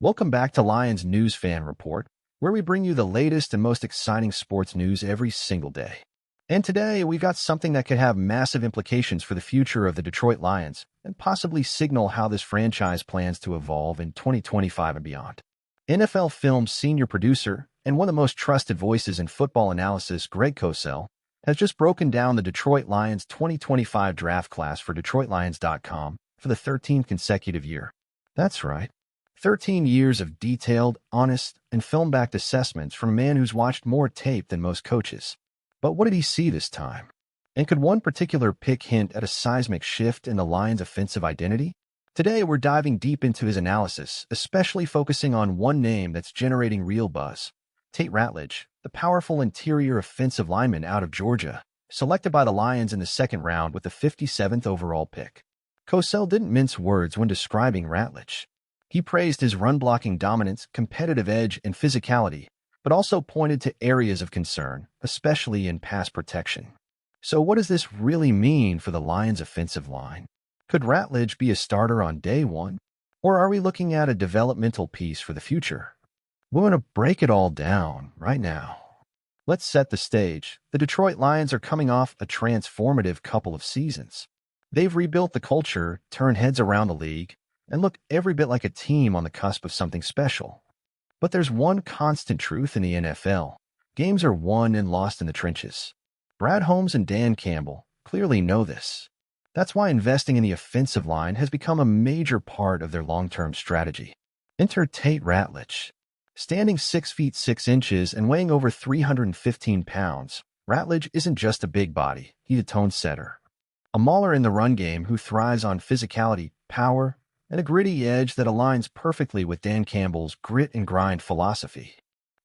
Welcome back to Lions News Fan Report, where we bring you the latest and most exciting sports news every single day. And today, we've got something that could have massive implications for the future of the Detroit Lions and possibly signal how this franchise plans to evolve in 2025 and beyond. NFL Films senior producer and one of the most trusted voices in football analysis, Greg Cosell, has just broken down the Detroit Lions 2025 draft class for DetroitLions.com for the 13th consecutive year. That's right. 13 years of detailed, honest, and film-backed assessments from a man who's watched more tape than most coaches. But what did he see this time? And could one particular pick hint at a seismic shift in the Lions' offensive identity? Today, we're diving deep into his analysis, especially focusing on one name that's generating real buzz. Tate Ratledge, the powerful interior offensive lineman out of Georgia, selected by the Lions in the second round with the 57th overall pick. Cosell didn't mince words when describing Ratledge. He praised his run-blocking dominance, competitive edge, and physicality, but also pointed to areas of concern, especially in pass protection. So what does this really mean for the Lions' offensive line? Could Ratledge be a starter on day one? Or are we looking at a developmental piece for the future? We want to break it all down right now. Let's set the stage. The Detroit Lions are coming off a transformative couple of seasons. They've rebuilt the culture, turned heads around the league, and look every bit like a team on the cusp of something special. But there's one constant truth in the NFL. Games are won and lost in the trenches. Brad Holmes and Dan Campbell clearly know this. That's why investing in the offensive line has become a major part of their long-term strategy. Enter Tate Ratledge. Standing 6 feet 6 inches and weighing over 315 pounds, Ratledge isn't just a big body, he's a tone setter. A mauler in the run game who thrives on physicality, power, and a gritty edge that aligns perfectly with Dan Campbell's grit and grind philosophy.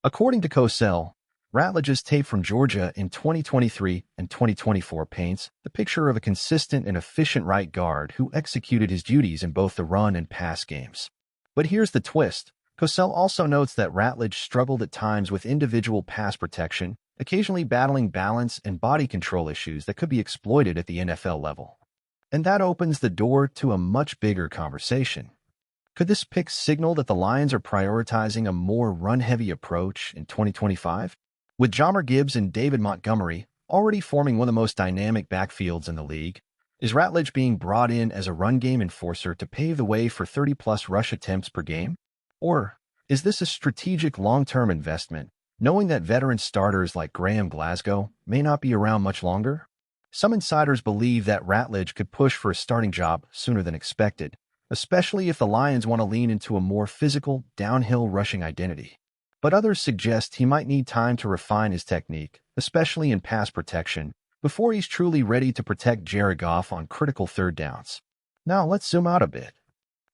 According to Cosell, Ratledge's tape from Georgia in 2023 and 2024 paints the picture of a consistent and efficient right guard who executed his duties in both the run and pass games. But here's the twist. Cosell also notes that Ratledge struggled at times with individual pass protection, occasionally battling balance and body control issues that could be exploited at the NFL level. And that opens the door to a much bigger conversation. Could this pick signal that the Lions are prioritizing a more run-heavy approach in 2025? With Jahmyr Gibbs and David Montgomery already forming one of the most dynamic backfields in the league, is Ratledge being brought in as a run-game enforcer to pave the way for 30-plus rush attempts per game? Or is this a strategic long-term investment, knowing that veteran starters like Graham Glasgow may not be around much longer? Some insiders believe that Ratledge could push for a starting job sooner than expected, especially if the Lions want to lean into a more physical, downhill rushing identity. But others suggest he might need time to refine his technique, especially in pass protection, before he's truly ready to protect Jared Goff on critical third downs. Now let's zoom out a bit.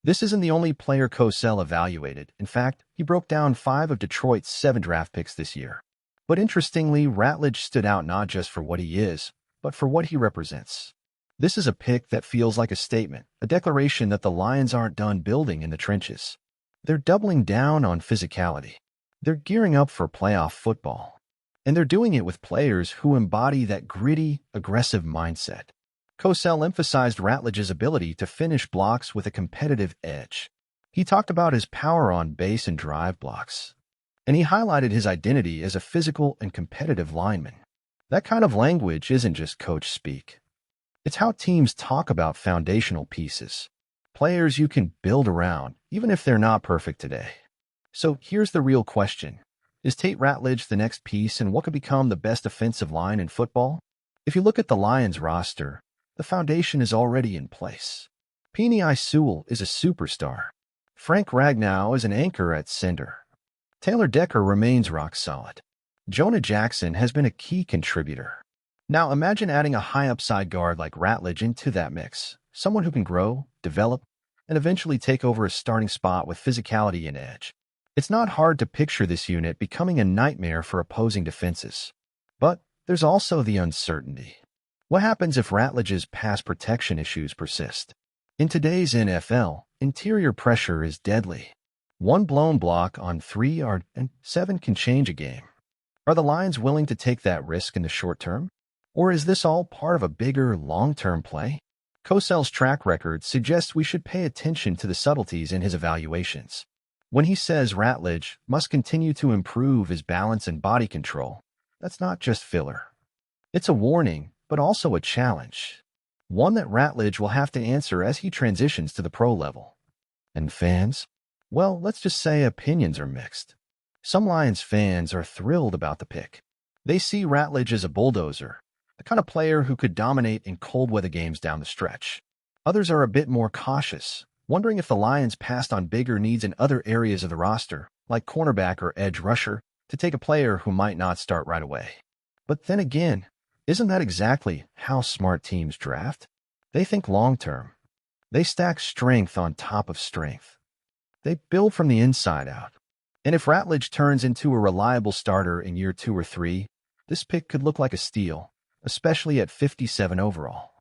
This isn't the only player Cosell evaluated. In fact, he broke down 5 of Detroit's 7 draft picks this year. But interestingly, Ratledge stood out not just for what he is, but for what he represents. This is a pick that feels like a statement, a declaration that the Lions aren't done building in the trenches. They're doubling down on physicality. They're gearing up for playoff football. And they're doing it with players who embody that gritty, aggressive mindset. Cosell emphasized Ratledge's ability to finish blocks with a competitive edge. He talked about his power on base and drive blocks. And he highlighted his identity as a physical and competitive lineman. That kind of language isn't just coach speak. It's how teams talk about foundational pieces, players you can build around, even if they're not perfect today. So here's the real question. Is Tate Ratledge the next piece in what could become the best offensive line in football? If you look at the Lions roster, the foundation is already in place. Penei Sewell is a superstar. Frank Ragnow is an anchor at center. Taylor Decker remains rock solid. Jonah Jackson has been a key contributor. Now imagine adding a high-upside guard like Ratledge into that mix, someone who can grow, develop, and eventually take over a starting spot with physicality and edge. It's not hard to picture this unit becoming a nightmare for opposing defenses. But there's also the uncertainty. What happens if Ratledge's pass protection issues persist? In today's NFL, interior pressure is deadly. One blown block on 3 and 7 can change a game. Are the Lions willing to take that risk in the short term? Or is this all part of a bigger, long-term play? Cosell's track record suggests we should pay attention to the subtleties in his evaluations. When he says Ratledge must continue to improve his balance and body control, that's not just filler. It's a warning, but also a challenge. One that Ratledge will have to answer as he transitions to the pro level. And fans? Well, let's just say opinions are mixed. Some Lions fans are thrilled about the pick. They see Ratledge as a bulldozer, the kind of player who could dominate in cold weather games down the stretch. Others are a bit more cautious, wondering if the Lions passed on bigger needs in other areas of the roster, like cornerback or edge rusher, to take a player who might not start right away. But then again, isn't that exactly how smart teams draft? They think long-term. They stack strength on top of strength. They build from the inside out. And if Ratledge turns into a reliable starter in year 2 or 3, this pick could look like a steal, especially at 57 overall.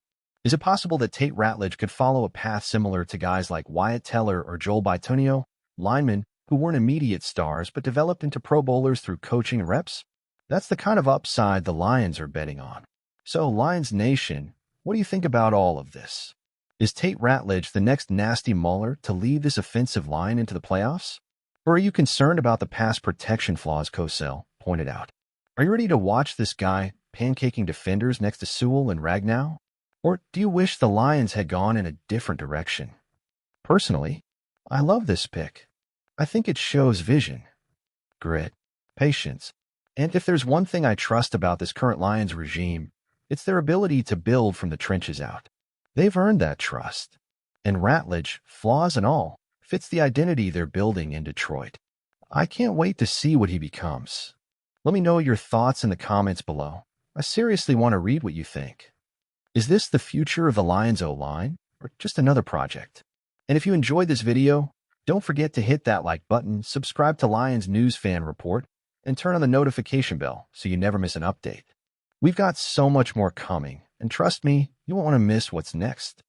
Is it possible that Tate Ratledge could follow a path similar to guys like Wyatt Teller or Joel Bitonio, linemen who weren't immediate stars but developed into Pro Bowlers through coaching and reps? That's the kind of upside the Lions are betting on. So, Lions Nation, what do you think about all of this? Is Tate Ratledge the next Nasty Muller to lead this offensive line into the playoffs? Or are you concerned about the pass protection flaws Cosell pointed out? Are you ready to watch this guy pancaking defenders next to Sewell and Ragnow? Or do you wish the Lions had gone in a different direction? Personally, I love this pick. I think it shows vision, grit, patience, and if there's one thing I trust about this current Lions regime, it's their ability to build from the trenches out. They've earned that trust. And Ratledge, flaws and all, fits the identity they're building in Detroit. I can't wait to see what he becomes. Let me know your thoughts in the comments below. I seriously want to read what you think. Is this the future of the Lions O-line, or just another project? And if you enjoyed this video, don't forget to hit that like button, subscribe to Lions News Fan Report, and turn on the notification bell so you never miss an update. We've got so much more coming, and trust me, you won't want to miss what's next.